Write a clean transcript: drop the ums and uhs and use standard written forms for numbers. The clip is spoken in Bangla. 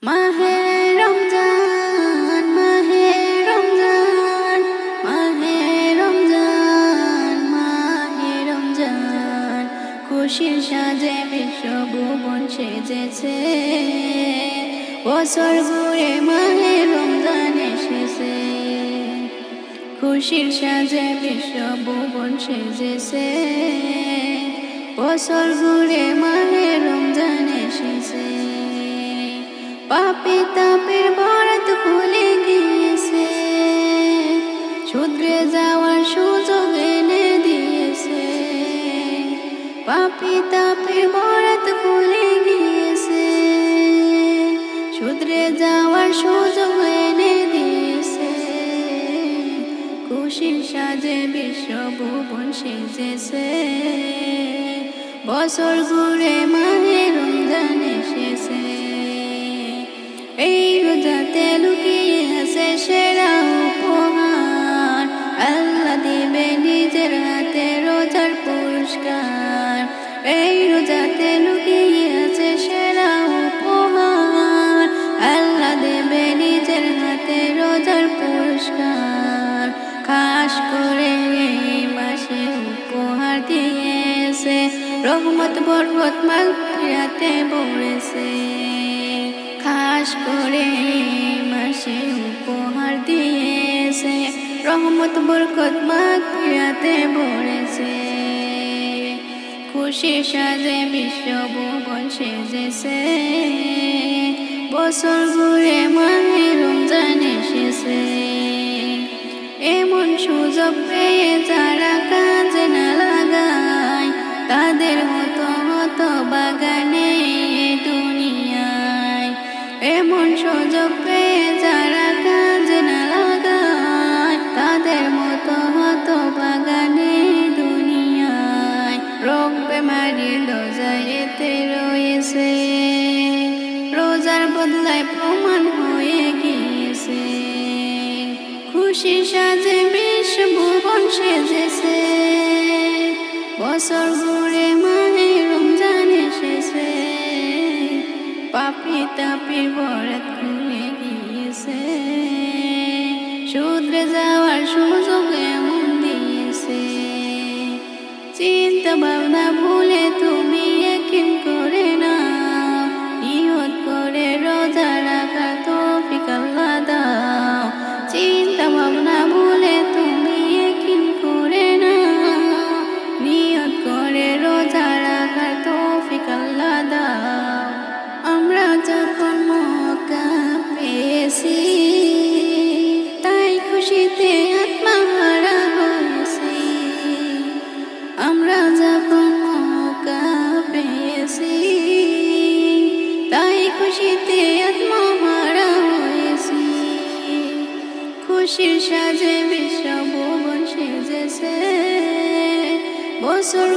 মাহে রমজান মাহে রমজান মাহে রমজান মাহে রমজান খুশির সাজে বিশ্বভুবন সেজেছে বছর ঘুরে মাহে রমজান এসেছে খুশির সাজে বিশ্বভুবন সেজেছে বছর ঘুরে মাহে রমজান এসেছে পাপী তাপের বরাত খুলে গিয়েছে শুধরে যাওয়ার সুযোগ এনে দিয়েছে পাপী তাপের বরাত খুলে গিয়েছে শুধরে যাওয়ার সুযোগ এনে দিয়েছে খুশির সাজে বিশ্বভুবন সেজেছে বছর ঘুরে মাহে রমজান এসেছে এই রোজাতে লুকিয়ে আছে সেরা উপহার আল্লাহ দিবে নিজের হাতে রোজার পুরস্কার এই রোজাতে লুকিয়ে আছে সেরা উপহার আল্লাহ দেবে নিজের হাতে রোজার পুরস্কার খাস করে এই মাসে উপহার দিয়েছে রহমত বরকত মাগফিরাতে ভরেছে খাস করে মাসে উপহার দিয়েছে রহমত বরকত মাগফিরাতে ভরেছে খুশির সাজে বিশ্বভুবন সেজেছে বছর ঘুরে মাহে রমজান এসেছে এমন সুযোগ পেয়ে যারা কাজে না লাগায় তাদের মতো মতো বাগানে দুনিয়ায় এমন সুযোগ পেয়ে যারা কাজে না লাগায় তাদের মতো মতো বাগানে দুনিয়ায় রোগ বেমারি দোজাইতে রয়েছে রোজার বদলায় প্রমাণ হয়ে গিয়েছে খুশি সাজে বিশ্বভুবন সেজেছে বছর ঘুরে মাহে রমজান এসেছে পাপী তাপীর বরাত খুলে গিয়েছে শুধরে যাওয়ার সুযোগ এমন দিয়েছে চিন্তা ভাবনা ভুলে তুমি ইয়াকিন করে নাও নিয়ত করে রোজা রাখার তৌফিক আল্লাহ দাও চিন্তা ভাবনা ভুলে তুমি ইয়াকিন করে নাও নিয়ত করে রোজা রাখার তৌফিক আল্লাহ দাও আমরা যখন মক্কা পেয়েছি তাই খুশিতে আত্মহারা হয়েছি আমরা যখন মক্কা পেয়েছি তাই খুশিতে আত্মহারা হয়েছি খুশির সাজে বিশ্বভুবন সেজেছে বছর